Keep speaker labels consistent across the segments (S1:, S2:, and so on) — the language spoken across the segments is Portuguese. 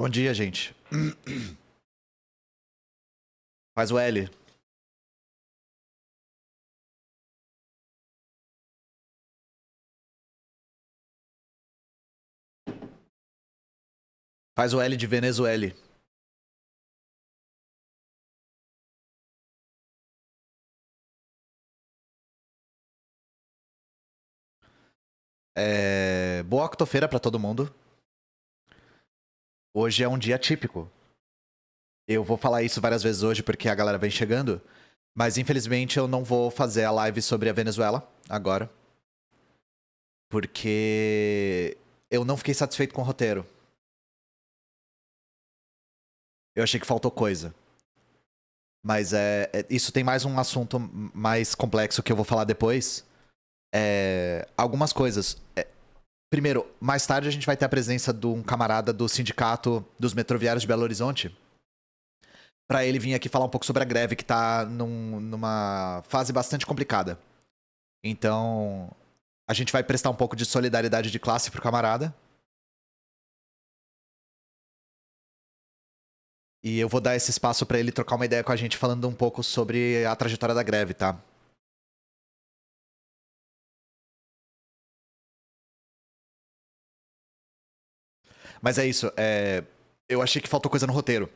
S1: Bom dia, gente. Faz o L. Faz o L de Venezuela. Boa octofeira pra todo mundo. Hoje é um dia típico. Eu vou falar isso várias vezes hoje porque a galera vem chegando. Mas infelizmente eu não vou fazer a live sobre a Venezuela agora. Porque eu não fiquei satisfeito com o roteiro. Eu achei que faltou coisa. Mas isso tem mais um assunto mais complexo que eu vou falar depois. Algumas coisas. Primeiro, mais tarde a gente vai ter a presença de um camarada do Sindicato dos Metroviários de Belo Horizonte. Pra ele vir aqui falar um pouco sobre a greve, que tá numa fase bastante complicada. Então, a gente vai prestar um pouco de solidariedade de classe pro camarada. E eu vou dar esse espaço pra ele trocar uma ideia com a gente, falando um pouco sobre a trajetória da greve, tá? Mas é isso, eu achei que faltou coisa no roteiro.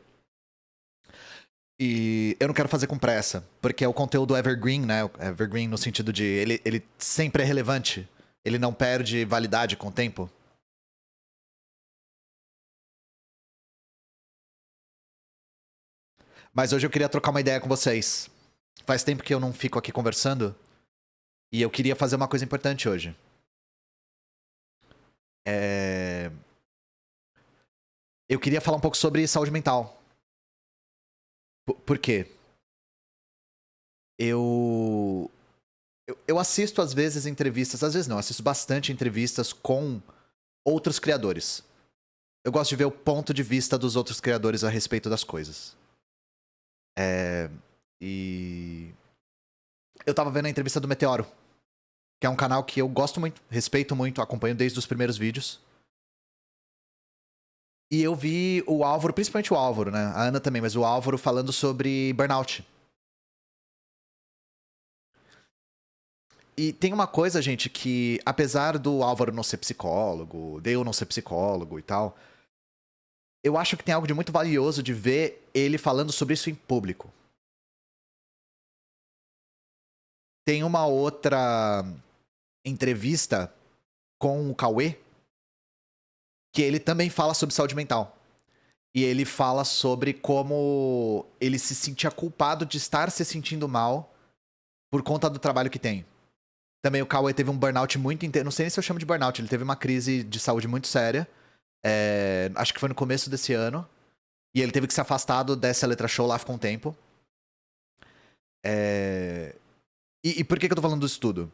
S1: E eu não quero fazer com pressa, porque é o conteúdo evergreen, né? Evergreen no sentido de ele sempre é relevante. Ele não perde validade com o tempo. Mas hoje eu queria trocar uma ideia com vocês. Faz tempo que eu não fico aqui conversando. E eu queria fazer uma coisa importante hoje. Eu queria falar um pouco sobre saúde mental. Por quê? Eu assisto às vezes entrevistas, às vezes não, assisto bastante entrevistas com outros criadores. Eu gosto de ver o ponto de vista dos outros criadores a respeito das coisas. E eu tava vendo a entrevista do Meteoro, que é um canal que eu gosto muito, respeito muito, acompanho desde os primeiros vídeos. E eu vi o Álvaro, principalmente o Álvaro, né? A Ana também, mas o Álvaro falando sobre burnout. E tem uma coisa, gente, que apesar do Álvaro não ser psicólogo, de eu não ser psicólogo e tal, eu acho que tem algo de muito valioso de ver ele falando sobre isso em público. Tem uma outra entrevista com o Cauê, que ele também fala sobre saúde mental. E ele fala sobre como ele se sentia culpado de estar se sentindo mal por conta do trabalho que tem. Também o Cauê teve um burnout muito intenso. Não sei nem se eu chamo de burnout, ele teve uma crise de saúde muito séria. Acho que foi no começo desse ano. E ele teve que se afastar dessa letra show lá, ficou um tempo. E por que eu tô falando disso tudo?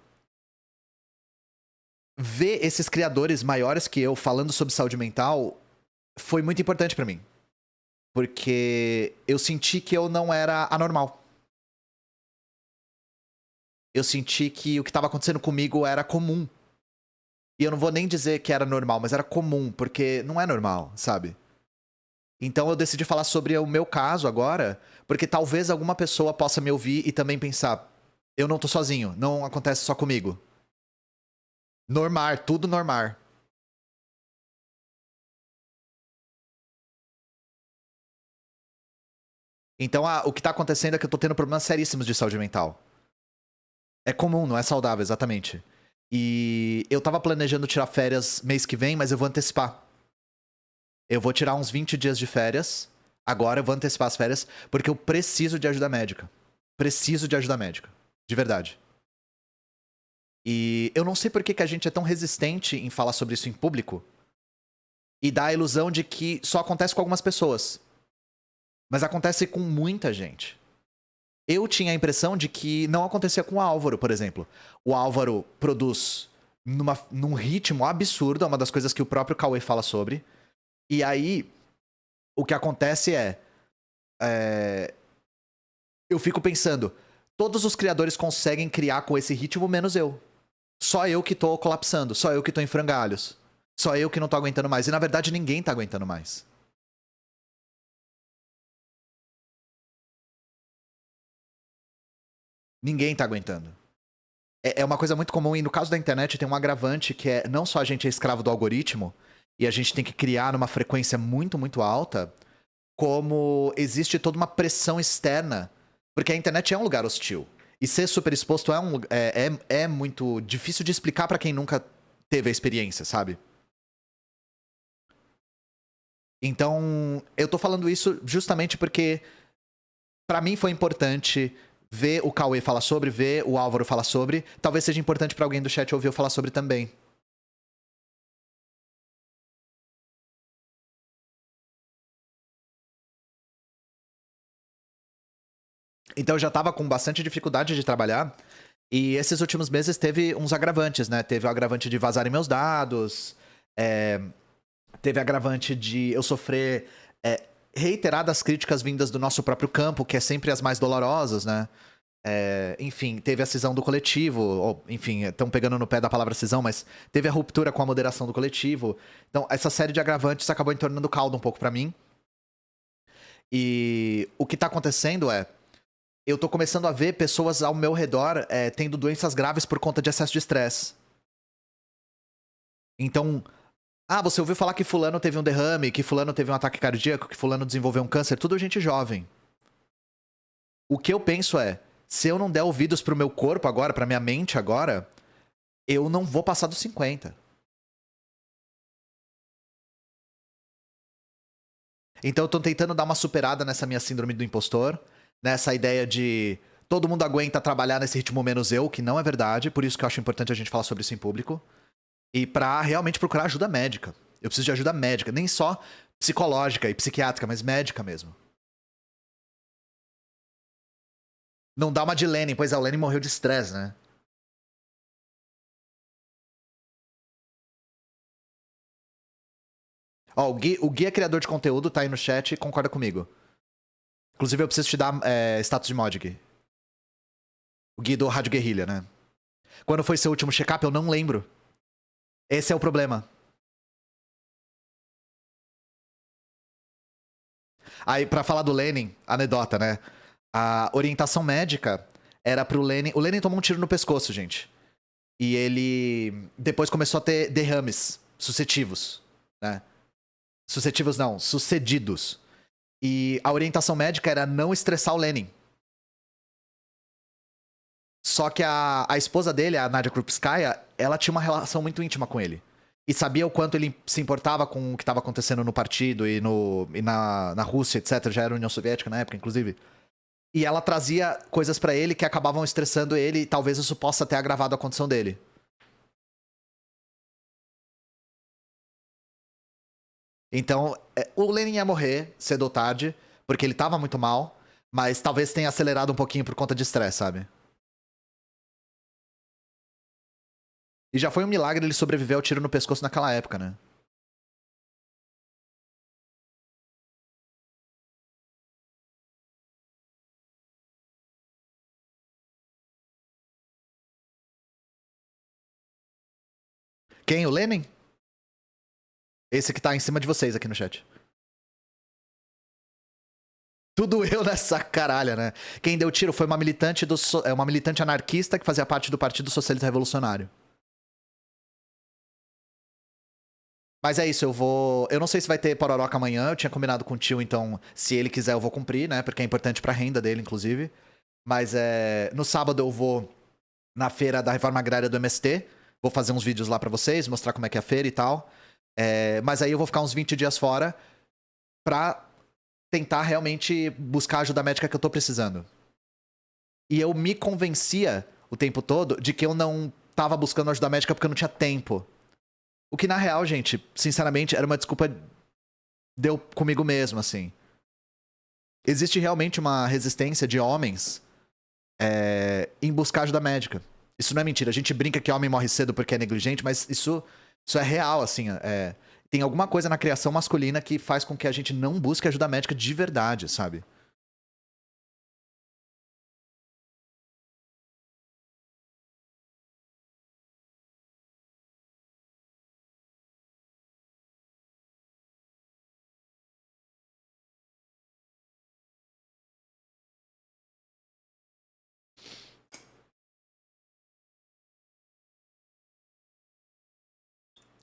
S1: Ver esses criadores maiores que eu falando sobre saúde mental foi muito importante pra mim. Porque eu senti que eu não era anormal. Eu senti que o que estava acontecendo comigo era comum. E eu não vou nem dizer que era normal, mas era comum, porque não é normal, sabe? Então eu decidi falar sobre o meu caso agora, porque talvez alguma pessoa possa me ouvir e também pensar: eu não tô sozinho, não acontece só comigo. Normar, tudo normar. Então o que tá acontecendo é que eu tô tendo problemas seríssimos de saúde mental. É comum, não é saudável, exatamente. E eu tava planejando tirar férias mês que vem, mas eu vou antecipar. Eu vou tirar uns 20 dias de férias. Agora eu vou antecipar as férias, porque eu preciso de ajuda médica. Preciso de ajuda médica. De verdade. E eu não sei por que a gente é tão resistente em falar sobre isso em público. E dá a ilusão de que só acontece com algumas pessoas. Mas acontece com muita gente. Eu tinha a impressão de que não acontecia com o Álvaro, por exemplo. O Álvaro produz num ritmo absurdo, é uma das coisas que o próprio Cauê fala sobre. E aí, o que acontece eu fico pensando, todos os criadores conseguem criar com esse ritmo, menos eu. Só eu que tô colapsando, só eu que tô em frangalhos. Só eu que não tô aguentando mais. E na verdade ninguém tá aguentando mais. Ninguém tá aguentando. É uma coisa muito comum, e no caso da internet tem um agravante que é não só a gente é escravo do algoritmo, e a gente tem que criar numa frequência muito, muito alta, como existe toda uma pressão externa, porque a internet é um lugar hostil. E ser super exposto é muito difícil de explicar pra quem nunca teve a experiência, sabe? Então, eu tô falando isso justamente porque pra mim foi importante ver o Cauê falar sobre, ver o Álvaro falar sobre. Talvez seja importante pra alguém do chat ouvir eu falar sobre também. Então eu já tava com bastante dificuldade de trabalhar. E esses últimos meses teve uns agravantes, né? Teve o agravante de vazarem meus dados, é, teve agravante de eu sofrer reiteradas críticas vindas do nosso próprio campo, que é sempre as mais dolorosas, né? Enfim, teve a cisão do coletivo, ou, enfim, estão pegando no pé da palavra cisão, mas teve a ruptura com a moderação do coletivo. Então, essa série de agravantes acabou entornando caldo um pouco pra mim. E o que tá acontecendo é, eu tô começando a ver pessoas ao meu redor tendo doenças graves por conta de excesso de estresse. Então, você ouviu falar que fulano teve um derrame, que fulano teve um ataque cardíaco, que fulano desenvolveu um câncer, tudo gente jovem. O que eu penso é, se eu não der ouvidos pro meu corpo agora, pra minha mente agora, eu não vou passar dos 50. Então eu tô tentando dar uma superada nessa minha síndrome do impostor, nessa ideia de todo mundo aguenta trabalhar nesse ritmo menos eu, que não é verdade, por isso que eu acho importante a gente falar sobre isso em público. E pra realmente procurar ajuda médica. Eu preciso de ajuda médica, nem só psicológica e psiquiátrica, mas médica mesmo. Não dá uma de Lenin, pois é, o Lenin morreu de estresse, né? Ó, o Gui é criador de conteúdo, tá aí no chat e concorda comigo. Inclusive, eu preciso te dar status de mod, Gui. O Gui do Rádio Guerrilha, né? Quando foi seu último check-up, eu não lembro. Esse é o problema. Aí, pra falar do Lenin, anedota, né? A orientação médica era pro Lenin. O Lenin tomou um tiro no pescoço, gente. E ele depois começou a ter derrames sucessivos, né? Sucessivos não, sucedidos. E a orientação médica era não estressar o Lenin. Só que a esposa dele, a Nadia Krupskaya, ela tinha uma relação muito íntima com ele. E sabia o quanto ele se importava com o que estava acontecendo no partido e na Rússia, etc. Já era União Soviética na época, inclusive. E ela trazia coisas pra ele que acabavam estressando ele e talvez isso possa ter agravado a condição dele. Então, o Lenin ia morrer cedo ou tarde, porque ele tava muito mal, mas talvez tenha acelerado um pouquinho por conta de estresse, sabe? E já foi um milagre ele sobreviver ao tiro no pescoço naquela época, né? Quem? O Lenin? Esse que tá em cima de vocês aqui no chat. Tudo eu nessa caralha, né? Quem deu tiro foi uma militante uma militante anarquista que fazia parte do Partido Socialista Revolucionário. Mas é isso, eu vou. Eu não sei se vai ter pororoca amanhã, eu tinha combinado com o tio, então, se ele quiser, eu vou cumprir, né? Porque é importante pra renda dele, inclusive. Mas no sábado eu vou na feira da Reforma Agrária do MST. Vou fazer uns vídeos lá pra vocês, mostrar como é que é a feira e tal. Mas aí eu vou ficar uns 20 dias fora pra tentar realmente buscar a ajuda médica que eu tô precisando. E eu me convencia o tempo todo de que eu não tava buscando ajuda médica porque eu não tinha tempo. O que na real, gente, sinceramente, era uma desculpa deu comigo mesmo, assim. Existe realmente uma resistência de homens em buscar ajuda médica. Isso não é mentira. A gente brinca que homem morre cedo porque é negligente, mas isso é real, assim. Tem alguma coisa na criação masculina que faz com que a gente não busque ajuda médica de verdade, sabe?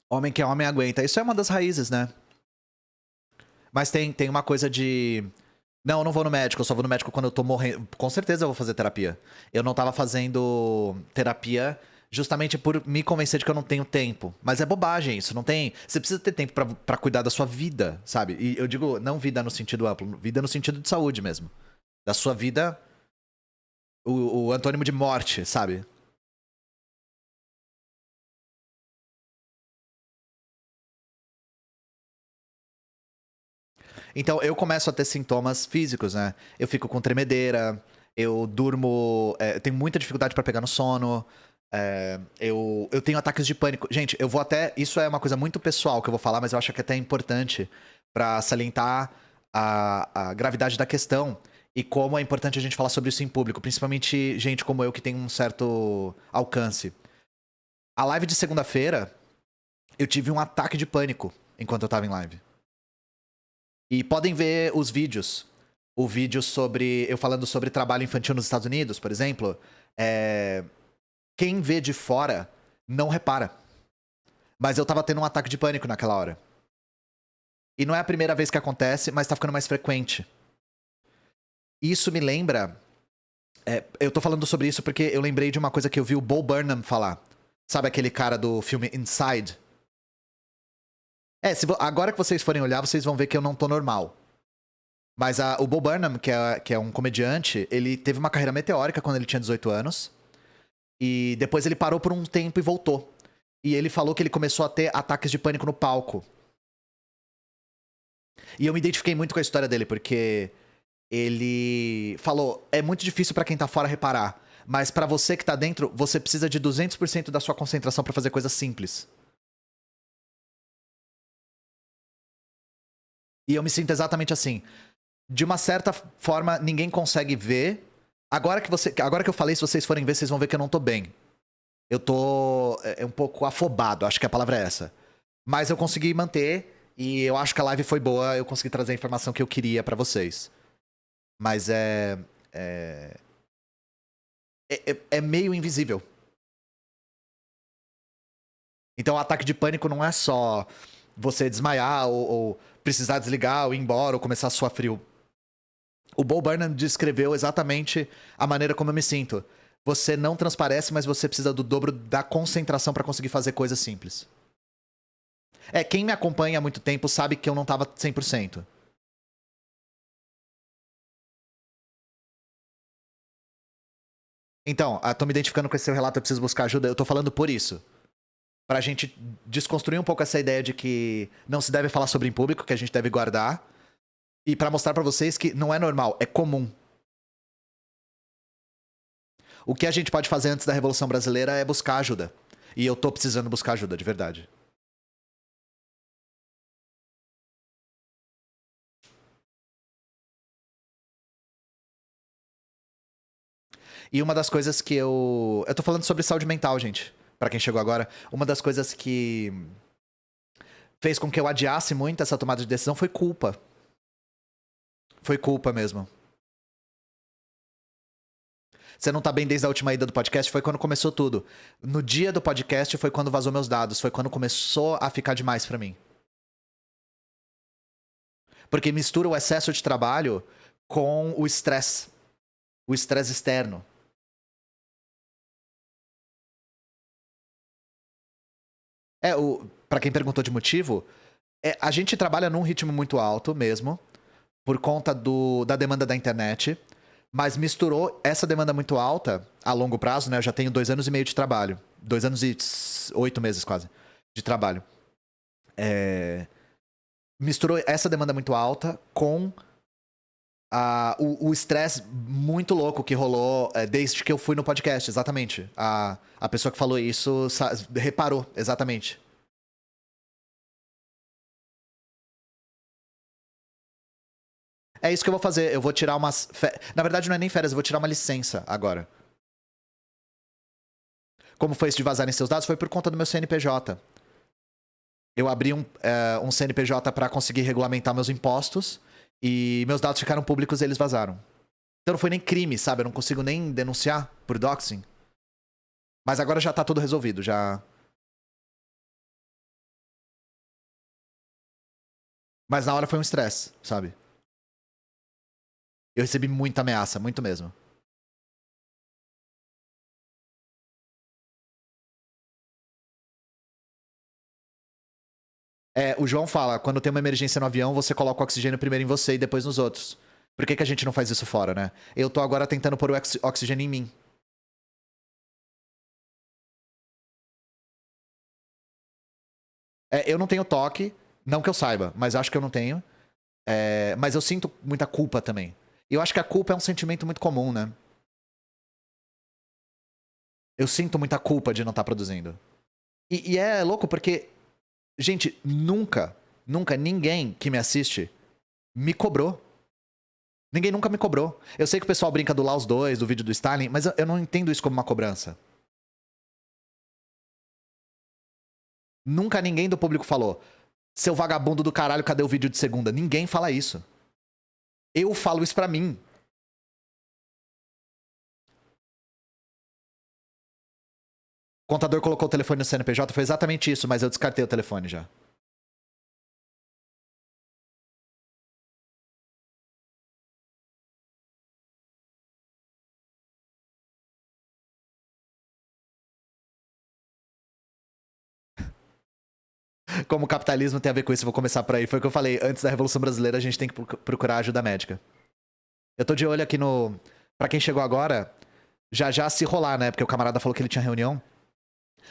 S1: Homem que é homem aguenta. Isso é uma das raízes, né? Mas tem uma coisa de. Não, eu não vou no médico, eu só vou no médico quando eu tô morrendo. Com certeza eu vou fazer terapia. Eu não tava fazendo terapia justamente por me convencer de que eu não tenho tempo. Mas é bobagem isso, não tem. Você precisa ter tempo pra cuidar da sua vida, sabe? E eu digo, não vida no sentido amplo, vida no sentido de saúde mesmo. Da sua vida, o antônimo de morte, sabe? Então eu começo a ter sintomas físicos, né? Eu fico com tremedeira, eu durmo. Eu tenho muita dificuldade pra pegar no sono. Eu tenho ataques de pânico. Gente, eu vou até. Isso é uma coisa muito pessoal que eu vou falar, mas eu acho que é até importante pra salientar a gravidade da questão e como é importante a gente falar sobre isso em público, principalmente gente como eu que tem um certo alcance. A live de segunda-feira, eu tive um ataque de pânico enquanto eu tava em live. E podem ver os vídeos. O vídeo sobre. Eu falando sobre trabalho infantil nos Estados Unidos, por exemplo. É, quem vê de fora não repara. Mas eu tava tendo um ataque de pânico naquela hora. E não é a primeira vez que acontece, mas tá ficando mais frequente. Isso me lembra. Eu tô falando sobre isso porque eu lembrei de uma coisa que eu vi o Bo Burnham falar. Sabe aquele cara do filme Inside? Agora que vocês forem olhar, vocês vão ver que eu não tô normal. Mas o Bo Burnham, que é um comediante, ele teve uma carreira meteórica quando ele tinha 18 anos. E depois ele parou por um tempo e voltou. E ele falou que ele começou a ter ataques de pânico no palco. E eu me identifiquei muito com a história dele, porque ele falou: é muito difícil pra quem tá fora reparar. Mas pra você que tá dentro, você precisa de 200% da sua concentração pra fazer coisas simples. E eu me sinto exatamente assim. De uma certa forma, ninguém consegue ver. Agora que eu falei, se vocês forem ver, vocês vão ver que eu não tô bem. Eu tô um pouco afobado, acho que a palavra é essa. Mas eu consegui manter e eu acho que a live foi boa, eu consegui trazer a informação que eu queria pra vocês. Mas é meio invisível. Então o ataque de pânico não é só você desmaiar ou precisar desligar ou ir embora ou começar a suar frio. O Bo Burnham descreveu exatamente a maneira como eu me sinto. Você não transparece, mas você precisa do dobro da concentração pra conseguir fazer coisas simples. Quem me acompanha há muito tempo sabe que eu não tava 100%. Então, tô me identificando com esse seu relato, eu preciso buscar ajuda. Eu tô falando por isso. Pra gente desconstruir um pouco essa ideia de que não se deve falar sobre em público, que a gente deve guardar. E pra mostrar pra vocês que não é normal, é comum. O que a gente pode fazer antes da Revolução Brasileira é buscar ajuda. E eu tô precisando buscar ajuda, de verdade. E uma das coisas que eu. Eu tô falando sobre saúde mental, gente. Pra quem chegou agora. Uma das coisas que fez com que eu adiasse muito essa tomada de decisão foi culpa. Foi culpa mesmo. Você não tá bem desde a última ida do podcast, foi quando começou tudo. No dia do podcast foi quando vazou meus dados, foi quando começou a ficar demais pra mim. Porque mistura o excesso de trabalho com o estresse. O estresse externo. Para quem perguntou de motivo, a gente trabalha num ritmo muito alto mesmo, por conta da demanda da internet, mas misturou essa demanda muito alta a longo prazo, né? Eu já tenho 2 anos e meio de trabalho. 2 anos e 8 meses quase de trabalho. Misturou essa demanda muito alta com o estresse muito louco que rolou desde que eu fui no podcast, exatamente. A pessoa que falou isso reparou, exatamente. É isso que eu vou fazer. Eu vou tirar umas. Na verdade, não é nem férias, eu vou tirar uma licença agora. Como foi isso de vazarem seus dados? Foi por conta do meu CNPJ. Eu abri um CNPJ para conseguir regulamentar meus impostos e meus dados ficaram públicos e eles vazaram. Então não foi nem crime, sabe? Eu não consigo nem denunciar por doxing. Mas agora já tá tudo resolvido, já. Mas na hora foi um estresse, sabe? Eu recebi muita ameaça, muito mesmo. É, o João fala, quando tem uma emergência no avião, você coloca o oxigênio primeiro em você e depois nos outros. Por que, que a gente não faz isso fora, né? Eu tô agora tentando pôr o oxigênio em mim. É, eu não tenho toque, não que eu saiba, mas acho que eu não tenho. É, mas eu sinto muita culpa também. E eu acho que a culpa é um sentimento muito comum, né? Eu sinto muita culpa de não estar produzindo. E é louco porque, gente, nunca ninguém que me assiste me cobrou. Ninguém nunca me cobrou. Eu sei que o pessoal brinca do Laos 2, do vídeo do Stalin, mas eu não entendo isso como uma cobrança. Nunca ninguém do público falou: seu vagabundo do caralho, cadê o vídeo de segunda? Ninguém fala isso. Eu falo isso pra mim. O contador colocou o telefone no CNPJ, foi exatamente isso, mas eu descartei o telefone já. Como o capitalismo tem a ver com isso, eu vou começar por aí. Foi o que eu falei, antes da Revolução Brasileira a gente tem que procurar ajuda médica. Eu tô de olho aqui no... Pra quem chegou agora, já já se rolar, né? Porque o camarada falou que ele tinha reunião.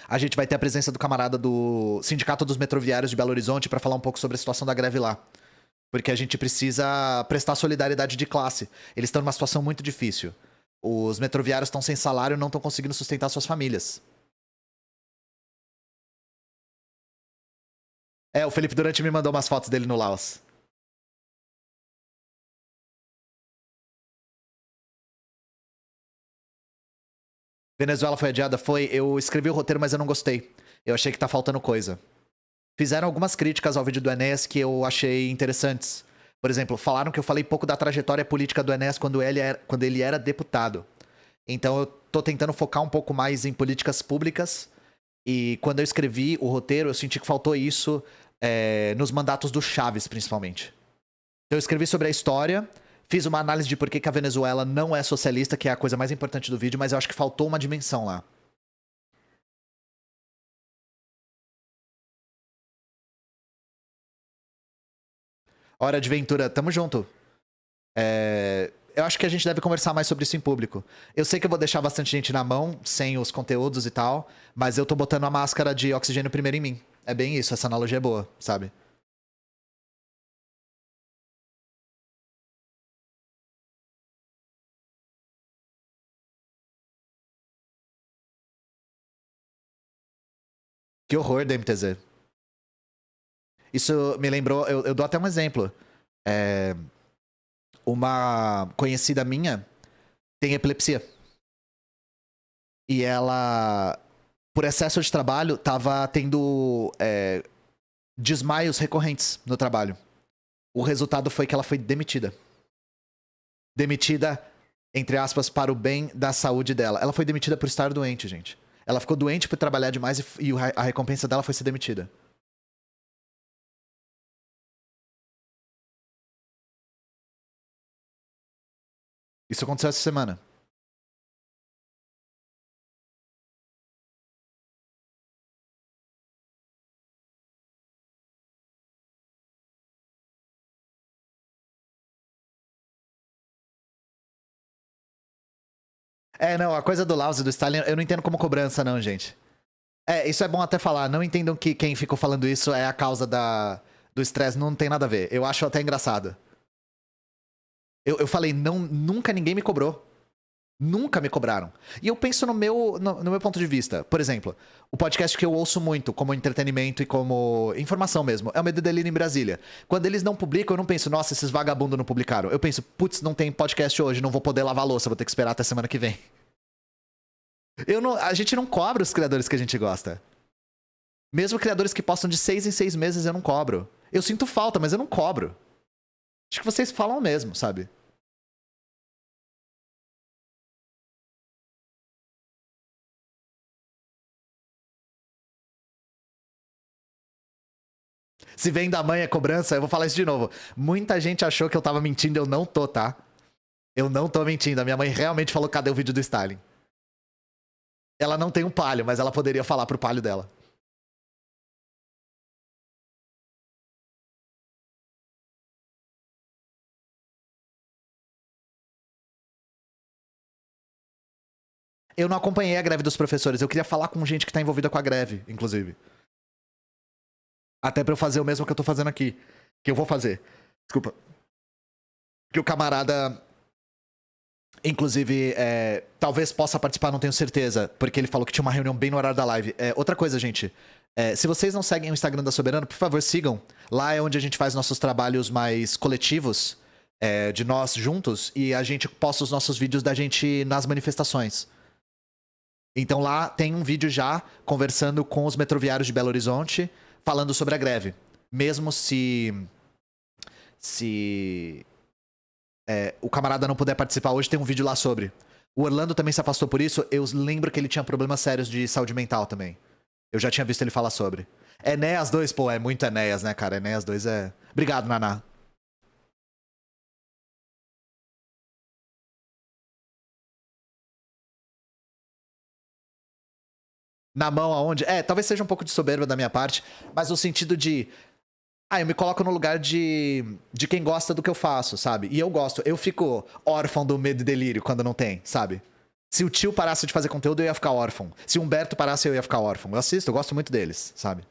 S1: A gente vai ter a presença do camarada do Sindicato dos Metroviários de Belo Horizonte pra falar um pouco sobre a situação da greve lá. Porque a gente precisa prestar solidariedade de classe. Eles estão numa situação muito difícil. Os metroviários estão sem salário e não estão conseguindo sustentar suas famílias. É, o Felipe Durante me mandou umas fotos dele no Laos. Venezuela foi adiada? Foi. Eu escrevi o roteiro, mas eu não gostei. Eu achei que tá faltando coisa. Fizeram algumas críticas ao vídeo do Enéas que eu achei interessantes. Por exemplo, falaram que eu falei pouco da trajetória política do Enéas quando ele era deputado. Então eu tô tentando focar um pouco mais em políticas públicas. E quando eu escrevi o roteiro, eu senti que faltou isso nos mandatos do Chaves, principalmente. Então eu escrevi sobre a história, fiz uma análise de por que a Venezuela não é socialista, que é a coisa mais importante do vídeo, mas eu acho que faltou uma dimensão lá. Hora de Ventura, tamo junto. Eu acho que a gente deve conversar mais sobre isso em público. Eu sei que eu vou deixar bastante gente na mão, sem os conteúdos e tal, mas eu tô botando a máscara de oxigênio primeiro em mim. É bem isso, essa analogia é boa, sabe? Que horror da MTZ. Isso me lembrou, eu dou até um exemplo. É, uma conhecida minha tem epilepsia. E ela, por excesso de trabalho, tava tendo desmaios recorrentes no trabalho. O resultado foi que ela foi demitida. Demitida, entre aspas, para o bem da saúde dela. Ela foi demitida por estar doente, gente. Ela ficou doente por trabalhar demais e a recompensa dela foi ser demitida. Isso aconteceu essa semana. É, não, a coisa do Laos e do Stalin, eu não entendo como cobrança, não, gente. É, isso é bom até falar. Não entendam que quem ficou falando isso é a causa do estresse. Não tem nada a ver. Eu acho até engraçado. Eu falei, não, nunca ninguém me cobrou. Nunca me cobraram. E eu penso no meu ponto de vista. Por exemplo, o podcast que eu ouço muito como entretenimento e como informação mesmo é o Medo e Delírio em Brasília. Quando eles não publicam, eu não penso, nossa, esses vagabundos não publicaram. Eu penso, putz, não tem podcast hoje, não vou poder lavar a louça, vou ter que esperar até semana que vem. A gente não cobra os criadores que a gente gosta. Mesmo criadores que postam de 6 em 6 meses, eu não cobro. Eu sinto falta, mas eu não cobro. Acho que vocês falam mesmo, sabe? Se vem da mãe é cobrança, eu vou falar isso de novo. Muita gente achou que eu tava mentindo, eu não tô, tá? Eu não tô mentindo. A minha mãe realmente falou: cadê o vídeo do Stalin? Ela não tem um palio, mas ela poderia falar pro palio dela. Eu não acompanhei a greve dos professores. Eu queria falar com gente que tá envolvida com a greve, inclusive. Até pra eu fazer o mesmo que eu tô fazendo aqui. Que eu vou fazer. Desculpa. Que o camarada. Inclusive, talvez possa participar, não tenho certeza. Porque ele falou que tinha uma reunião bem no horário da live. Outra coisa, gente. Se vocês não seguem o Instagram da Soberano, por favor, sigam. Lá é onde a gente faz nossos trabalhos mais coletivos. De nós juntos. E a gente posta os nossos vídeos da gente nas manifestações. Então lá tem um vídeo já conversando com os metroviários de Belo Horizonte, falando sobre a greve. Mesmo se o camarada não puder participar hoje, tem um vídeo lá sobre. O Orlando também se afastou por isso. Eu lembro que ele tinha problemas sérios de saúde mental também. Eu já tinha visto ele falar sobre. Enéas 2, pô, é muito Enéas, né, cara? Enéas 2 é... Obrigado, Naná. Na mão aonde? Talvez seja um pouco de soberba da minha parte, mas no sentido de... eu me coloco no lugar de quem gosta do que eu faço, sabe? E eu gosto. Eu fico órfão do medo e delírio quando não tem, sabe? Se o tio parasse de fazer conteúdo, eu ia ficar órfão. Se o Humberto parasse, eu ia ficar órfão. Eu assisto, eu gosto muito deles, sabe?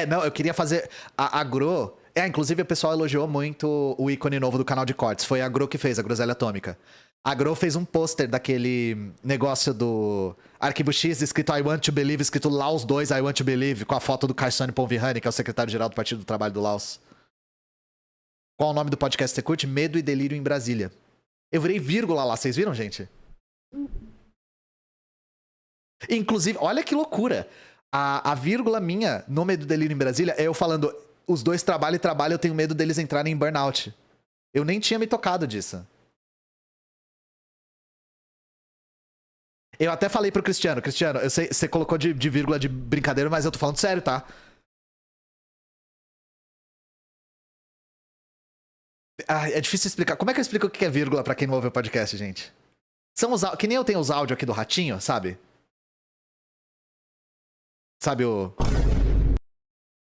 S1: Não, eu queria fazer. A Gro. Inclusive o pessoal elogiou muito o ícone novo do canal de cortes. Foi a Gro que fez, a Groselha Atômica. A Gro fez um pôster daquele negócio do Arquivo X, escrito I Want to Believe, escrito Laos 2, I Want to Believe, com a foto do Carsone Ponvihani, que é o secretário-geral do Partido do Trabalho do Laos. Qual o nome do podcast que você curte? Medo e Delírio em Brasília. Eu virei vírgula lá, vocês viram, gente? Inclusive, olha que loucura. A vírgula minha no Medo e Delírio em Brasília é eu falando: os dois trabalham e trabalham, eu tenho medo deles entrarem em burnout. Eu nem tinha me tocado disso. Eu até falei pro Cristiano: Cristiano, eu sei, você colocou de vírgula de brincadeira, mas eu tô falando sério, tá? É difícil explicar. Como é que eu explico o que é vírgula pra quem não ouve o podcast, gente? São os que nem eu tenho os áudios aqui do ratinho, sabe? Sabe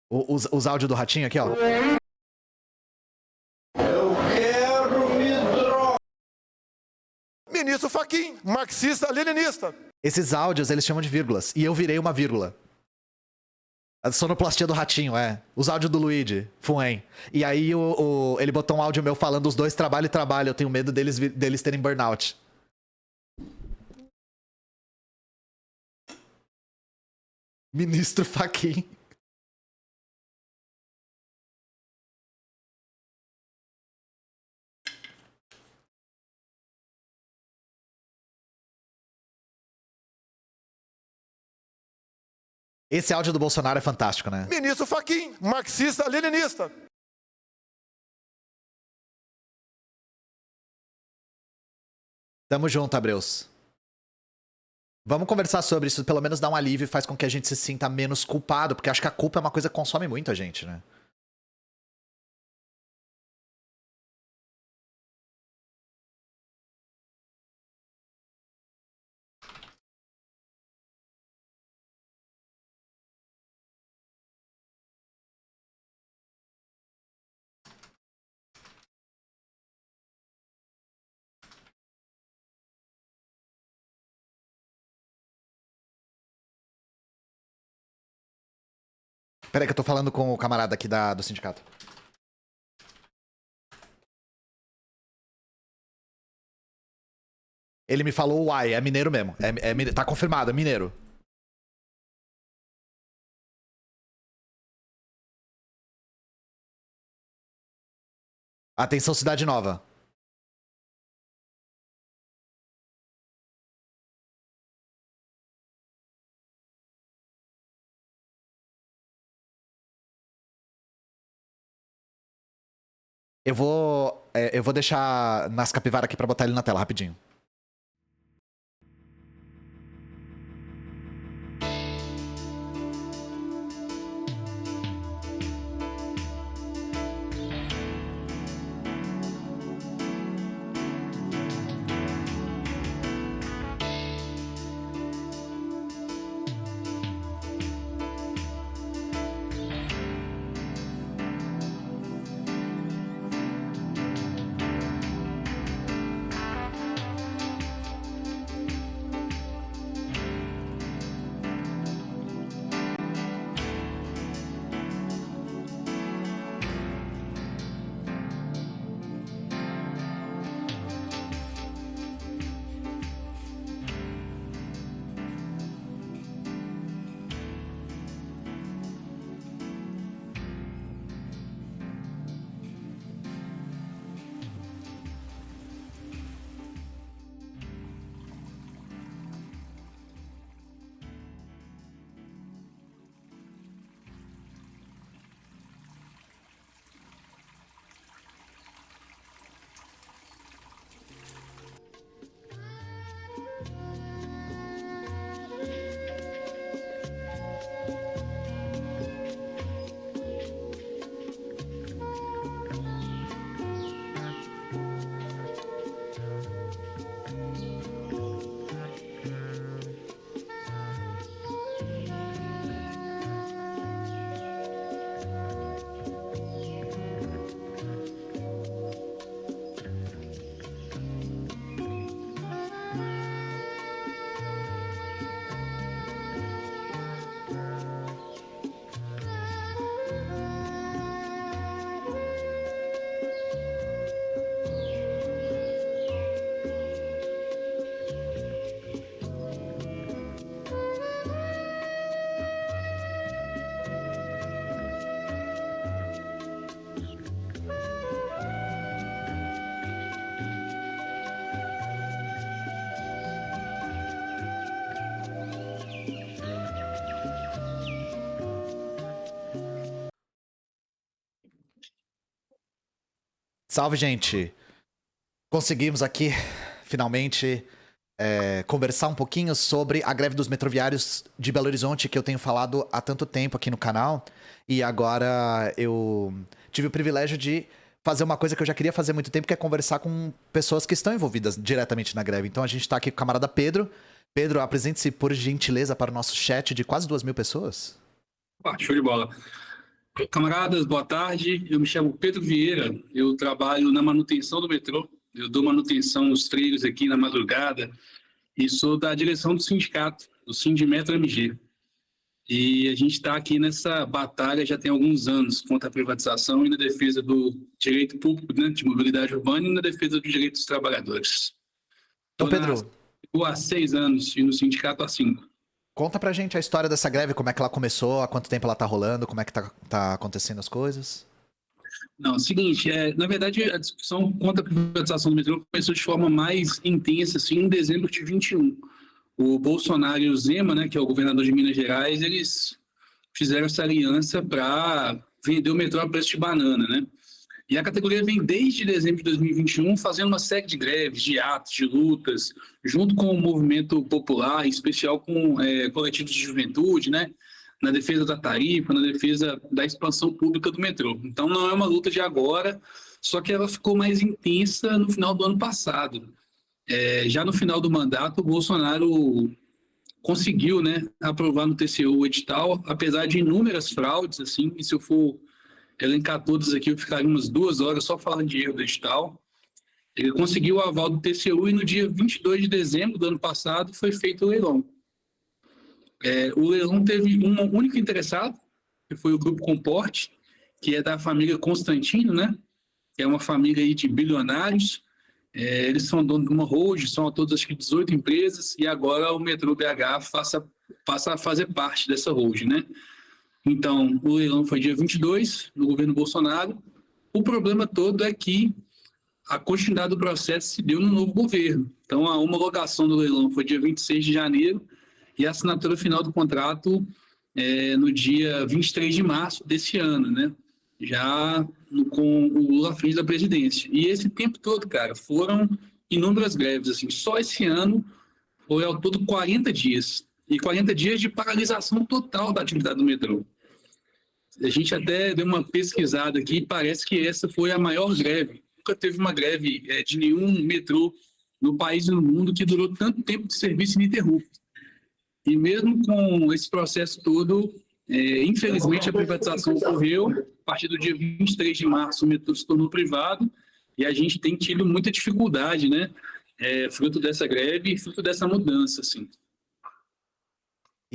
S1: os áudios do ratinho aqui, ó. Eu quero me drogar.
S2: Ministro Fachin, marxista-leninista.
S1: Esses áudios eles chamam de vírgulas. E eu virei uma vírgula. A sonoplastia do ratinho, Os áudios do Luigi, Fuen. E aí ele botou um áudio meu falando: os dois trabalham e trabalham, eu tenho medo deles terem burnout. Ministro Fachin. Esse áudio do Bolsonaro é fantástico, né?
S2: Ministro Fachin, marxista-leninista.
S1: Tamo junto, Abreus. Vamos conversar sobre isso, pelo menos dar um alívio e faz com que a gente se sinta menos culpado, porque acho que a culpa é uma coisa que consome muito a gente, né? Peraí que eu tô falando com o camarada aqui do sindicato. Ele me falou uai, é mineiro mesmo. Tá confirmado, é mineiro. Atenção, Cidade Nova. Eu vou deixar nas capivara aqui pra botar ele na tela rapidinho. Salve, gente! Conseguimos aqui, finalmente, conversar um pouquinho sobre a greve dos metroviários de Belo Horizonte, que eu tenho falado há tanto tempo aqui no canal. E agora eu tive o privilégio de fazer uma coisa que eu já queria fazer há muito tempo, que é conversar com pessoas que estão envolvidas diretamente na greve. Então a gente tá aqui com o camarada Pedro. Pedro, apresente-se por gentileza para o nosso chat de quase 2.000 pessoas.
S3: Show de bola. Camaradas, boa tarde. Eu me chamo Pedro Vieira, eu trabalho na manutenção do metrô. Eu dou manutenção nos trilhos aqui na madrugada e sou da direção do sindicato, do Sindimetro MG. E a gente está aqui nessa batalha já tem alguns anos contra a privatização e na defesa do direito público, né, de mobilidade urbana e na defesa dos direitos dos trabalhadores.
S1: Então, Pedro,
S3: Estou há 6 anos e no sindicato há 5.
S1: Conta pra gente a história dessa greve, como é que ela começou, há quanto tempo ela tá rolando, como é que tá acontecendo as coisas.
S3: Não, é o seguinte, na verdade a discussão contra a privatização do metrô começou de forma mais intensa assim, em dezembro de 21. O Bolsonaro e o Zema, né, que é o governador de Minas Gerais, eles fizeram essa aliança para vender o metrô a preço de banana, né? E a categoria vem desde dezembro de 2021 fazendo uma série de greves, de atos, de lutas, junto com o movimento popular, em especial com coletivos de juventude, né? Na defesa da tarifa, na defesa da expansão pública do metrô. Então não é uma luta de agora, só que ela ficou mais intensa no final do ano passado. Já no final do mandato, o Bolsonaro conseguiu, né, aprovar no TCU o edital, apesar de inúmeras fraudes, assim, e se eu for elencar todas aqui, eu ficaria umas 2 horas só falando de erro do edital. Ele conseguiu o aval do TCU e no dia 22 de dezembro do ano passado foi feito o leilão. O leilão teve um único interessado, que foi o Grupo Comporte, que é da família Constantino, né? Que é uma família aí de bilionários. Eles são donos de uma holding, são a todos acho que 18 empresas, e agora o Metrô BH passa a fazer parte dessa holding, né? Então, o leilão foi dia 22, no governo Bolsonaro. O problema todo é que a continuidade do processo se deu no novo governo. Então, a homologação do leilão foi dia 26 de janeiro e a assinatura final do contrato no dia 23 de março desse ano, né? com o Lula à frente da presidência. E esse tempo todo, cara, foram inúmeras greves, assim. Só esse ano foi ao todo 40 dias. E 40 dias de paralisação total da atividade do metrô. A gente até deu uma pesquisada aqui e parece que essa foi a maior greve. Nunca teve uma greve de nenhum metrô no país e no mundo que durou tanto tempo de serviço ininterrupto. E mesmo com esse processo todo, infelizmente a privatização ocorreu. A partir do dia 23 de março, o metrô se tornou privado e a gente tem tido muita dificuldade, né? Fruto dessa greve, fruto dessa mudança, assim.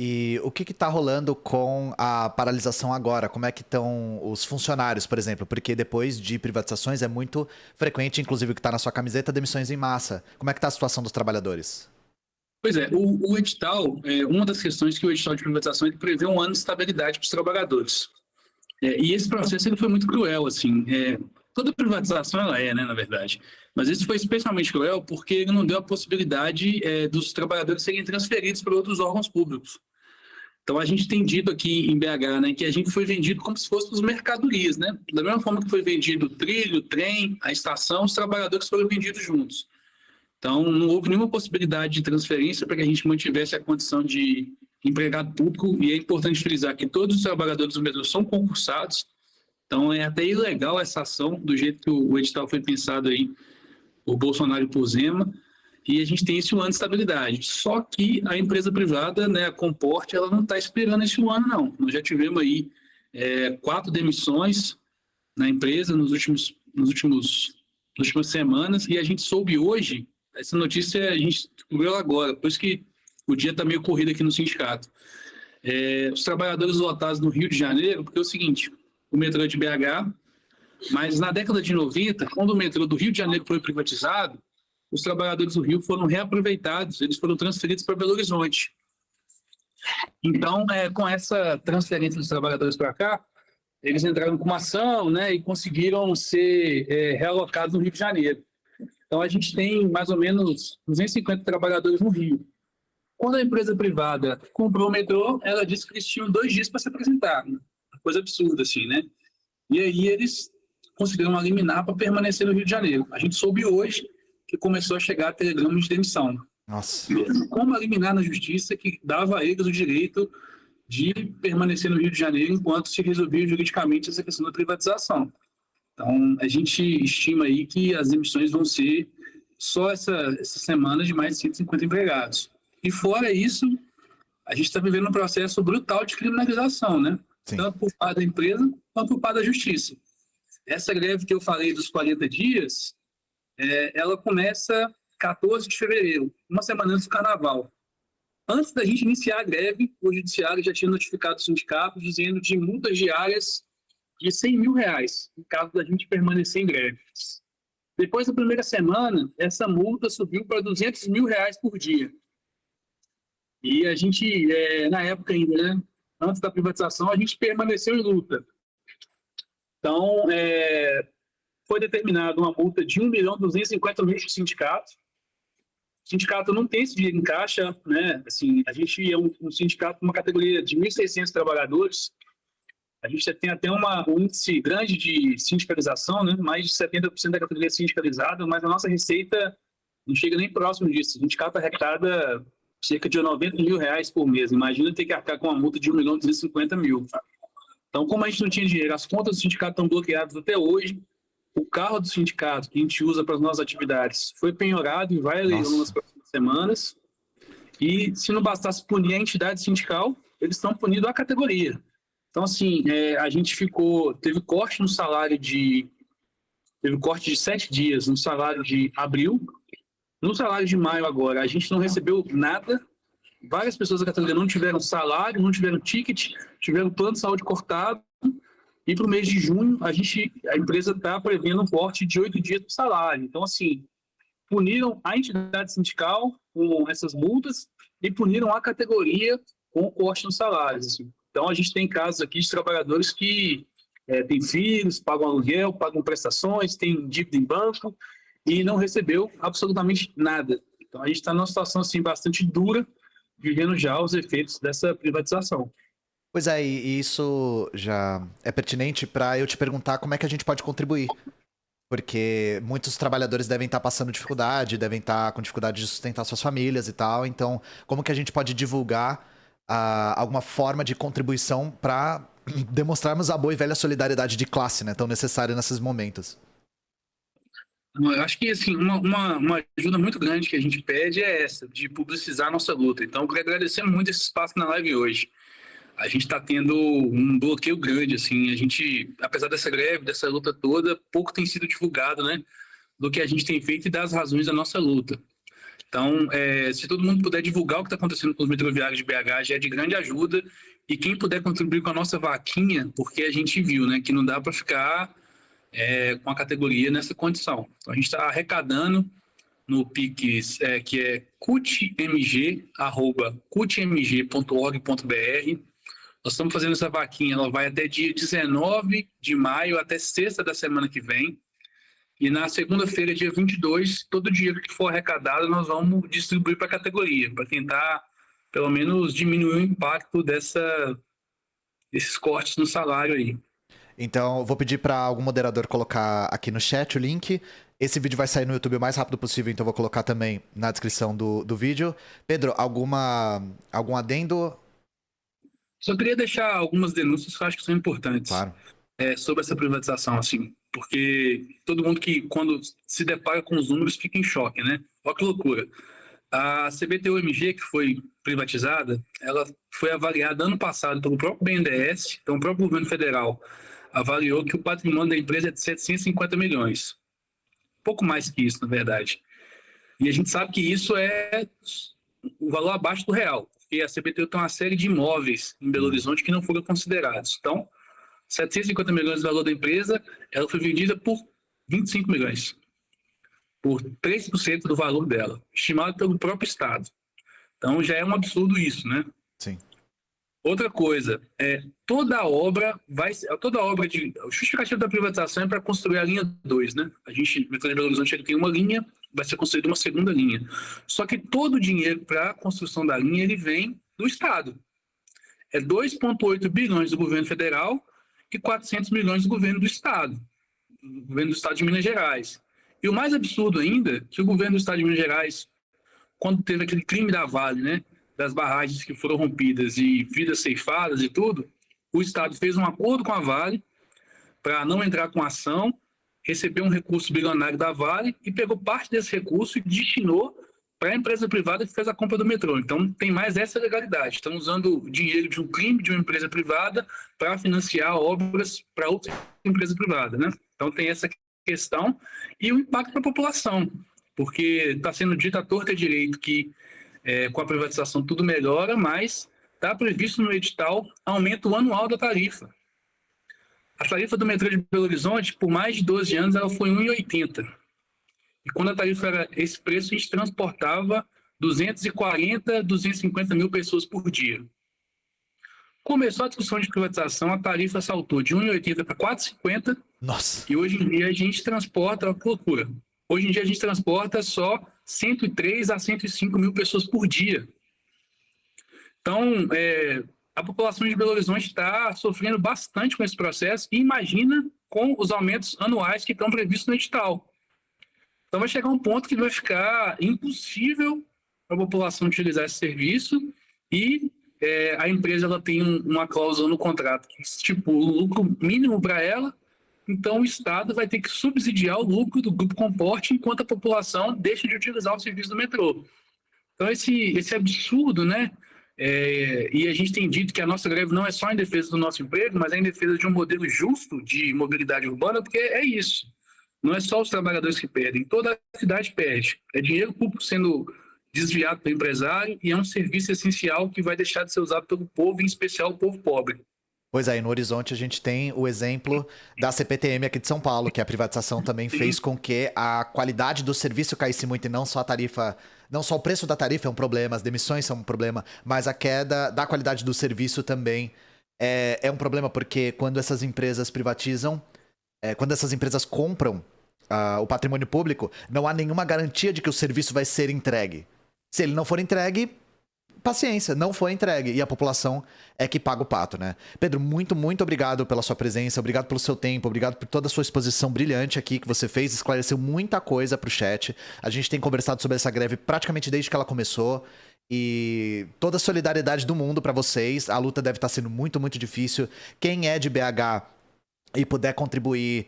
S1: E o que está rolando com a paralisação agora? Como é que estão os funcionários, por exemplo? Porque depois de privatizações é muito frequente, inclusive o que está na sua camiseta, demissões em massa. Como é que está a situação dos trabalhadores?
S3: Pois é, o edital, uma das questões que o edital de privatização ele prevê um ano de estabilidade para os trabalhadores. E esse processo ele foi muito cruel, assim. Toda privatização ela né, na verdade. Mas esse foi especialmente cruel porque ele não deu a possibilidade dos trabalhadores serem transferidos para outros órgãos públicos. Então, a gente tem dito aqui em BH, né, que a gente foi vendido como se fosse as mercadorias, né? Da mesma forma que foi vendido o trilho, o trem, a estação, os trabalhadores foram vendidos juntos. Então, não houve nenhuma possibilidade de transferência para que a gente mantivesse a condição de empregado público, e é importante frisar que todos os trabalhadores do metrô são concursados, então é até ilegal essa ação, do jeito que o edital foi pensado aí, por Bolsonaro e por Zema, e a gente tem esse ano de estabilidade. Só que a empresa privada, né, a Comporte, ela não está esperando esse ano, não. Nós já tivemos aí 4 demissões na empresa nas últimas semanas, e a gente soube hoje, essa notícia a gente descobriu agora, depois que o dia está meio corrido aqui no sindicato. Os trabalhadores lotados no Rio de Janeiro, porque é o seguinte, o metrô é de BH, mas na década de 90, quando o metrô do Rio de Janeiro foi privatizado, os trabalhadores do Rio foram reaproveitados, eles foram transferidos para Belo Horizonte. Então, com essa transferência dos trabalhadores para cá, eles entraram com uma ação, né, e conseguiram ser realocados no Rio de Janeiro. Então, a gente tem mais ou menos 250 trabalhadores no Rio. Quando a empresa privada comprou o metrô, ela disse que eles tinham 2 dias para se apresentar. Né? Coisa absurda, assim, né? E aí eles conseguiram eliminar para permanecer no Rio de Janeiro. A gente soube hoje que começou a chegar telegrama de demissão.
S1: Nossa.
S3: Como eliminar na justiça que dava a eles o direito de permanecer no Rio de Janeiro enquanto se resolvia juridicamente essa questão da privatização. Então, a gente estima aí que as demissões vão ser só essa semana de mais de 150 empregados. E fora isso, a gente está vivendo um processo brutal de criminalização, né?
S1: Sim.
S3: Tanto por parte da empresa, quanto por parte da justiça. Essa greve que eu falei dos 40 dias, ela começa 14 de fevereiro, uma semana antes do carnaval. Antes da gente iniciar a greve, o judiciário já tinha notificado o sindicato dizendo de multas diárias de R$100 mil, no caso da gente permanecer em greve. Depois da primeira semana, essa multa subiu para R$200 mil por dia. E a gente, na época ainda, né, antes da privatização, a gente permaneceu em luta. Então, foi determinada uma multa de R$1.250.000 para o sindicato. O sindicato não tem esse dinheiro em caixa, né? Assim, a gente é um sindicato com uma categoria de 1.600 trabalhadores. A gente tem até um índice grande de sindicalização, né? Mais de 70% da categoria sindicalizada, mas a nossa receita não chega nem próximo disso. O sindicato arrecada cerca de R$90 mil por mês. Imagina ter que arcar com uma multa de R$1.250.000. Então, como a gente não tinha dinheiro, as contas do sindicato estão bloqueadas até hoje. O carro do sindicato, que a gente usa para as nossas atividades, foi penhorado e vai a leilão nas próximas semanas. E se não bastasse punir a entidade sindical, eles estão punindo a categoria. Então, assim, a gente teve corte no salário teve corte de 7 dias no salário de abril. No salário de maio agora, a gente não recebeu nada. Várias pessoas da categoria não tiveram salário, não tiveram ticket, tiveram plano de saúde cortado. E para o mês de junho, a empresa está prevendo um corte de 8 dias do salário. Então, assim, puniram a entidade sindical com essas multas e puniram a categoria com o corte nos salários. Assim. Então, a gente tem casos aqui de trabalhadores que têm filhos, pagam aluguel, pagam prestações, têm dívida em banco e não recebeu absolutamente nada. Então, a gente está numa situação assim, bastante dura, vivendo já os efeitos dessa privatização.
S1: Pois é, e isso já é pertinente para eu te perguntar como é que a gente pode contribuir. Porque muitos trabalhadores devem estar passando dificuldade, devem estar com dificuldade de sustentar suas famílias e tal. Então, como que a gente pode divulgar alguma forma de contribuição para demonstrarmos a boa e velha solidariedade de classe, né? Tão necessária nesses momentos.
S3: Eu acho que assim, uma ajuda muito grande que a gente pede é essa, de publicizar a nossa luta. Então, eu quero agradecer muito esse espaço na live hoje. A gente está tendo um bloqueio grande, assim, a gente, apesar dessa greve, dessa luta toda, pouco tem sido divulgado, né, do que a gente tem feito e das razões da nossa luta. Então, se todo mundo puder divulgar o que está acontecendo com os metroviários de BH, já é de grande ajuda, e quem puder contribuir com a nossa vaquinha, porque a gente viu, né, que não dá para ficar com a categoria nessa condição. Então, a gente está arrecadando no Pix, que é cutmg@cutmg.org.br. Nós estamos fazendo essa vaquinha, ela vai até dia 19 de maio, até sexta da semana que vem. E na segunda-feira, dia 22, todo o dinheiro que for arrecadado, nós vamos distribuir para a categoria, para tentar, pelo menos, diminuir o impacto desses cortes no salário aí.
S1: Então, vou pedir para algum moderador colocar aqui no chat o link. Esse vídeo vai sair no YouTube o mais rápido possível, então vou colocar também na descrição do vídeo. Pedro, algum adendo?
S3: Só queria deixar algumas denúncias que eu acho que são importantes.
S1: Claro.
S3: Sobre essa privatização, assim, porque todo mundo que, quando se depara com os números, fica em choque, né? Olha que loucura. A CBTU-MG, que foi privatizada, ela foi avaliada ano passado pelo próprio BNDES, então o próprio governo federal avaliou que o patrimônio da empresa é de 750 milhões. Pouco mais que isso, na verdade. E a gente sabe que isso é o valor abaixo do real, porque a CBTU tem uma série de imóveis em Belo Horizonte que não foram considerados. Então, 750 milhões do valor da empresa, ela foi vendida por 25 milhões. Por 3% do valor dela, estimado pelo próprio Estado. Então já é um absurdo isso, né?
S1: Sim.
S3: Outra coisa, toda obra de... O justificativo da privatização é para construir a linha 2, né? A gente, no metrô de Belo Horizonte, ele tem uma linha, vai ser construída uma segunda linha. Só que todo o dinheiro para a construção da linha, ele vem do Estado. É 2,8 bilhões do governo federal e 400 milhões do governo do Estado de Minas Gerais. E o mais absurdo ainda, que o governo do Estado de Minas Gerais, quando teve aquele crime da Vale, né, das barragens que foram rompidas e vidas ceifadas e tudo, o Estado fez um acordo com a Vale para não entrar com ação, recebeu um recurso bilionário da Vale e pegou parte desse recurso e destinou para a empresa privada que fez a compra do metrô. Então, tem mais essa legalidade. Estão usando o dinheiro de um crime de uma empresa privada para financiar obras para outra empresa privada, né? Então, tem essa questão e o impacto para a população, porque está sendo dito à torta e direito que com a privatização tudo melhora, mas está previsto no edital aumento anual da tarifa. A tarifa do metrô de Belo Horizonte, por mais de 12 anos, ela foi R$ 1,80. E quando a tarifa era esse preço, a gente transportava 240, 250 mil pessoas por dia. Começou a discussão de privatização, a tarifa saltou de 1,80 para 4,50.
S1: Nossa.
S3: E hoje em dia a gente transporta, olha que loucura. Hoje em dia a gente transporta só 103 a 105 mil pessoas por dia. Então, a população de Belo Horizonte está sofrendo bastante com esse processo e imagina com os aumentos anuais que estão previstos no edital. Então vai chegar um ponto que vai ficar impossível para a população utilizar esse serviço e a empresa ela tem uma cláusula no contrato que estipula o lucro mínimo para ela, então o Estado vai ter que subsidiar o lucro do Grupo Comporte enquanto a população deixa de utilizar o serviço do metrô. Então esse absurdo, né? E a gente tem dito que a nossa greve não é só em defesa do nosso emprego, mas é em defesa de um modelo justo de mobilidade urbana, porque é isso. Não é só os trabalhadores que perdem, toda a cidade perde. É dinheiro público sendo desviado pelo empresário e é um serviço essencial que vai deixar de ser usado pelo povo, em especial o povo pobre.
S1: Pois aí, no Horizonte a gente tem o exemplo da CPTM aqui de São Paulo, que a privatização também fez com que a qualidade do serviço caísse muito e não só a tarifa, não só o preço da tarifa é um problema, as demissões são um problema, mas a queda da qualidade do serviço também é um problema, porque quando essas empresas privatizam, quando essas empresas compram o patrimônio público, não há nenhuma garantia de que o serviço vai ser entregue. Se ele não for entregue, paciência, não foi entregue. E a população é que paga o pato, né? Pedro, muito, muito obrigado pela sua presença, obrigado pelo seu tempo, obrigado por toda a sua exposição brilhante aqui que você fez, esclareceu muita coisa pro chat. A gente tem conversado sobre essa greve praticamente desde que ela começou. E toda a solidariedade do mundo pra vocês. A luta deve estar sendo muito, muito difícil. Quem é de BH e puder contribuir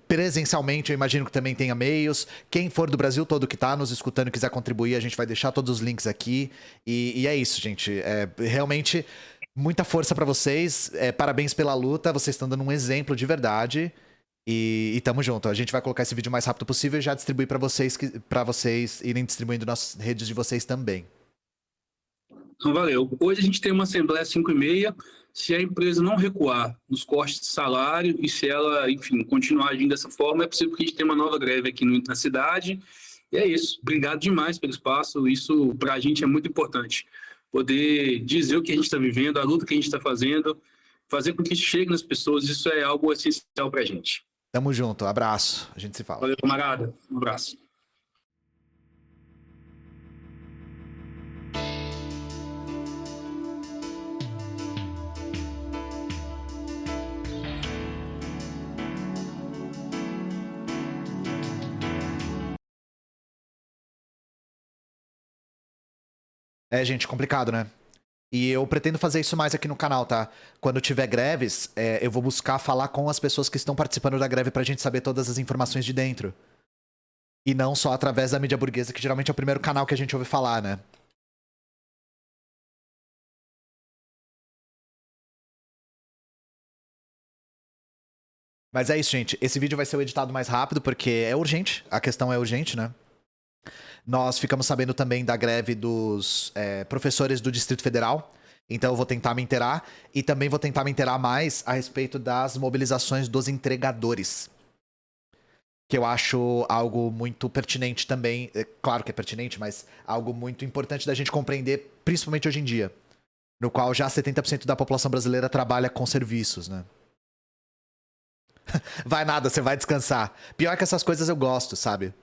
S1: presencialmente, eu imagino que também tenha meios. Quem for do Brasil todo que tá nos escutando e quiser contribuir, a gente vai deixar todos os links aqui. E é isso, gente. Realmente, muita força pra vocês. Parabéns pela luta. Vocês estão dando um exemplo de verdade. E tamo junto. A gente vai colocar esse vídeo o mais rápido possível e já distribuir pra vocês irem distribuindo nas redes de vocês também.
S3: Então, valeu. Hoje a gente tem uma assembleia às 5h30. Se a empresa não recuar nos cortes de salário e se ela, enfim, continuar agindo dessa forma, é possível que a gente tenha uma nova greve aqui na cidade. E é isso. Obrigado demais pelo espaço. Isso, para a gente, é muito importante. Poder dizer o que a gente está vivendo, a luta que a gente está fazendo, fazer com que isso chegue nas pessoas, isso é algo essencial para a gente.
S1: Tamo junto. Abraço. A gente se fala.
S3: Valeu, camarada. Um abraço.
S1: Gente, complicado, né? E eu pretendo fazer isso mais aqui no canal, tá? Quando tiver greves, eu vou buscar falar com as pessoas que estão participando da greve pra gente saber todas as informações de dentro. E não só através da mídia burguesa, que geralmente é o primeiro canal que a gente ouve falar, né? Mas é isso, gente. Esse vídeo vai ser o editado mais rápido, porque é urgente. A questão é urgente, né? Nós ficamos sabendo também da greve dos professores do Distrito Federal. Então eu vou tentar me inteirar. E também vou tentar me inteirar mais a respeito das mobilizações dos entregadores. Que eu acho algo muito pertinente também. Claro que é pertinente, mas algo muito importante da gente compreender, principalmente hoje em dia. No qual já 70% da população brasileira trabalha com serviços, né? Vai nada, você vai descansar. Pior que essas coisas eu gosto, sabe?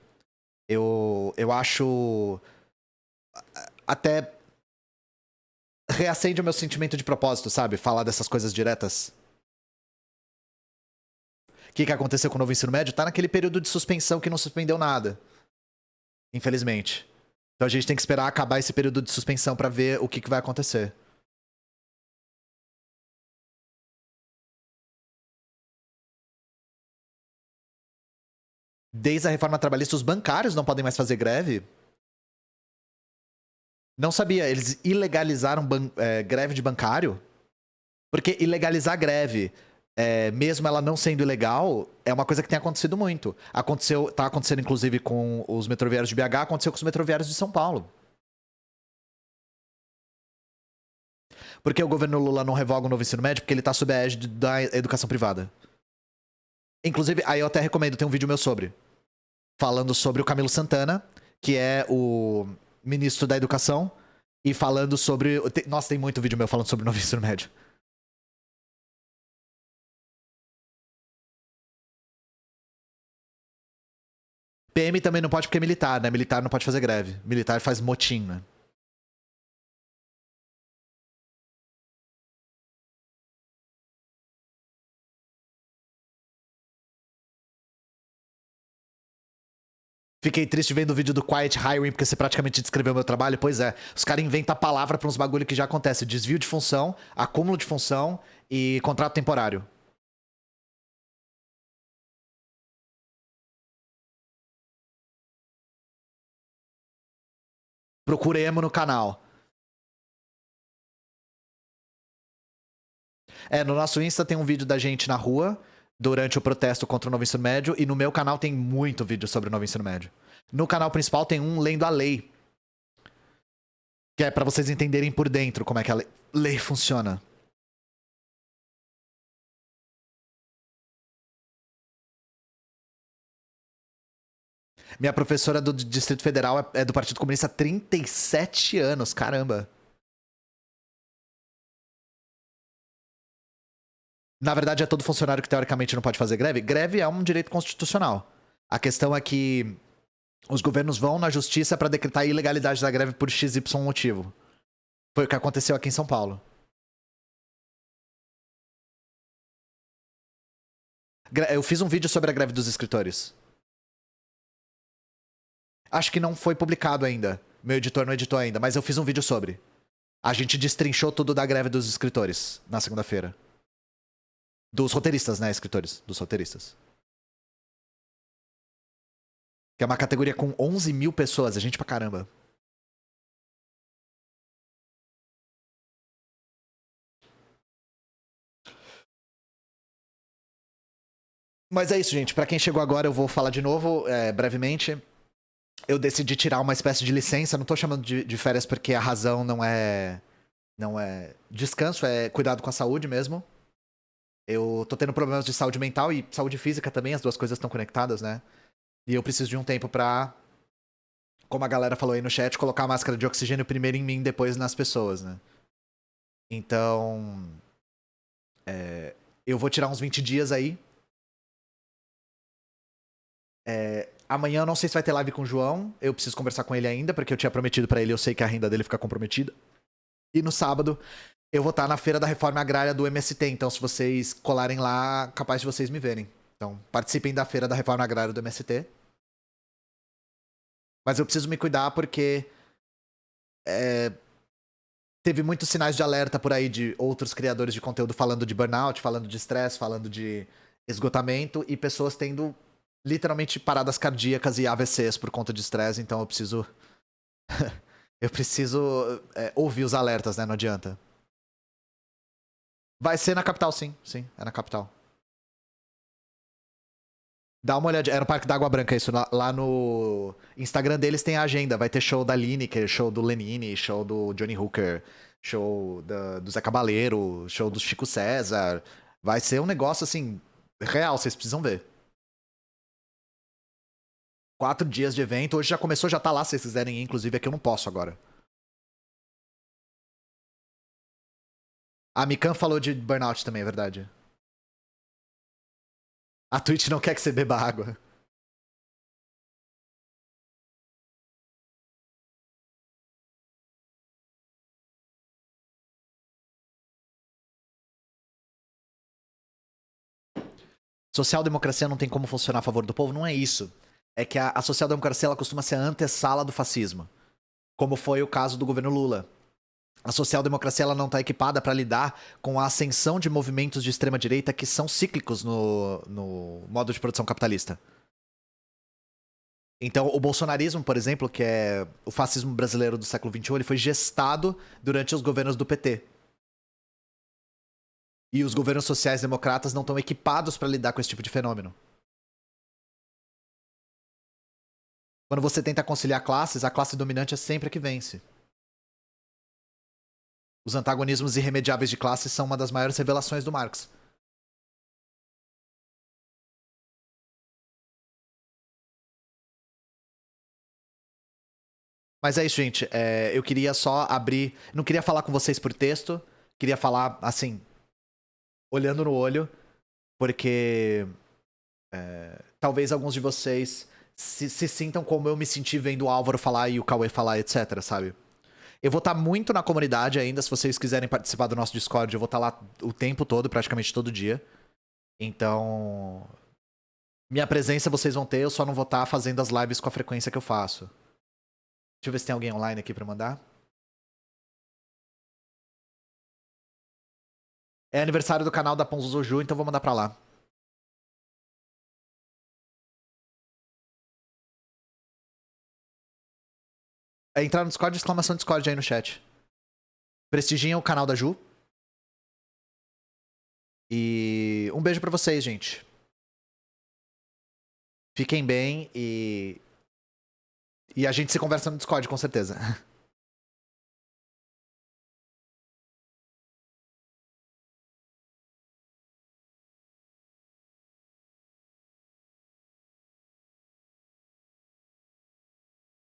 S1: Eu acho... Até reacende o meu sentimento de propósito, sabe? Falar dessas coisas diretas. O que aconteceu com o novo ensino médio? Tá naquele período de suspensão que não suspendeu nada. Infelizmente. Então a gente tem que esperar acabar esse período de suspensão pra ver o que vai acontecer. Desde a reforma trabalhista, os bancários não podem mais fazer greve. Não sabia, eles ilegalizaram greve de bancário. Porque ilegalizar greve, mesmo ela não sendo ilegal, é uma coisa que tem acontecido muito. Tá acontecendo inclusive com os metroviários de BH, aconteceu com os metroviários de São Paulo. Por que o governo Lula não revoga o novo ensino médio? Porque ele tá sob a égide da educação privada. Inclusive, aí eu até recomendo, tem um vídeo meu sobre. Falando sobre o Camilo Santana, que é o ministro da Educação, e falando sobre... Nossa, tem muito vídeo meu falando sobre o novo ensino médio. PM também não pode porque é militar, né? Militar não pode fazer greve. Militar faz motim, né? Fiquei triste vendo o vídeo do Quiet Hiring, porque você praticamente descreveu o meu trabalho. Pois é, os caras inventam a palavra pra uns bagulho que já acontece. Desvio de função, acúmulo de função e contrato temporário. Procura emo no canal. No nosso Insta tem um vídeo da gente na rua durante o protesto contra o novo ensino médio, e no meu canal tem muito vídeo sobre o novo ensino médio. No canal principal tem um lendo a lei, que é pra vocês entenderem por dentro como é que a lei funciona. Minha professora do Distrito Federal é do Partido Comunista há 37 anos, caramba. Na verdade, é todo funcionário que teoricamente não pode fazer greve. Greve é um direito constitucional. A questão é que os governos vão na justiça pra decretar a ilegalidade da greve por XY motivo. Foi o que aconteceu aqui em São Paulo. Eu fiz um vídeo sobre a greve dos escritores. Acho que não foi publicado ainda. Meu editor não editou ainda, mas eu fiz um vídeo sobre. A gente destrinchou tudo da greve dos escritores na segunda-feira. Dos roteiristas, né? Escritores. Dos roteiristas. Que é uma categoria com 11 mil pessoas. É gente pra caramba. Mas é isso, gente. Pra quem chegou agora, eu vou falar de novo, brevemente. Eu decidi tirar uma espécie de licença. Não tô chamando de férias porque a razão não é descanso, é cuidado com a saúde mesmo. Eu tô tendo problemas de saúde mental e saúde física também. As duas coisas estão conectadas, né? E eu preciso de um tempo pra, como a galera falou aí no chat, colocar a máscara de oxigênio primeiro em mim, depois nas pessoas, né? Então... eu vou tirar uns 20 dias aí. Amanhã eu não sei se vai ter live com o João. Eu preciso conversar com ele ainda, porque eu tinha prometido pra ele, eu sei que a renda dele fica comprometida. E no sábado, eu vou estar na Feira da Reforma Agrária do MST. Então, se vocês colarem lá, capaz de vocês me verem. Então, participem da Feira da Reforma Agrária do MST. Mas eu preciso me cuidar porque... teve muitos sinais de alerta por aí de outros criadores de conteúdo falando de burnout, falando de estresse, falando de esgotamento. E pessoas tendo... literalmente paradas cardíacas e AVCs por conta de estresse, então eu preciso... eu preciso ouvir os alertas, né? Não adianta. Vai ser na capital, sim. Sim, é na capital. Dá uma olhadinha. É no Parque da Água Branca isso. Lá no Instagram deles tem a agenda. Vai ter show da Lineker, show do Lenine, show do Johnny Hooker, show do Zé Cabaleiro, show do Chico César. Vai ser um negócio, assim, real. Vocês precisam ver. 4 dias de evento. Hoje já começou, já tá lá, se vocês quiserem ir. Inclusive, aqui eu não posso agora. A Mikan falou de burnout também, é verdade. A Twitch não quer que você beba água. Social-democracia não tem como funcionar a favor do povo? Não é isso. É que a social-democracia ela costuma ser a antessala do fascismo. Como foi o caso do governo Lula. A social-democracia ela não está equipada para lidar com a ascensão de movimentos de extrema-direita que são cíclicos no modo de produção capitalista. Então, o bolsonarismo, por exemplo, que é o fascismo brasileiro do século XXI, ele foi gestado durante os governos do PT. E os governos sociais-democratas não estão equipados para lidar com esse tipo de fenômeno. Quando você tenta conciliar classes, a classe dominante é sempre a que vence. Os antagonismos irremediáveis de classe são uma das maiores revelações do Marx. Mas é isso, gente. Eu queria só abrir... Não queria falar com vocês por texto. Queria falar, assim, olhando no olho. Porque talvez alguns de vocês se sintam como eu me senti vendo o Álvaro falar e o Cauê falar, etc, sabe? Eu vou estar muito na comunidade ainda. Se vocês quiserem participar do nosso Discord, eu vou estar lá o tempo todo, praticamente todo dia. Então... minha presença vocês vão ter, eu só não vou estar fazendo as lives com a frequência que eu faço. Deixa eu ver se tem alguém online aqui pra mandar. É aniversário do canal da Ponzoju, então vou mandar pra lá. Entrar no Discord, exclamação Discord aí no chat. Prestigiem o canal da Ju. E um beijo pra vocês, gente. Fiquem bem e a gente se conversa no Discord, com certeza.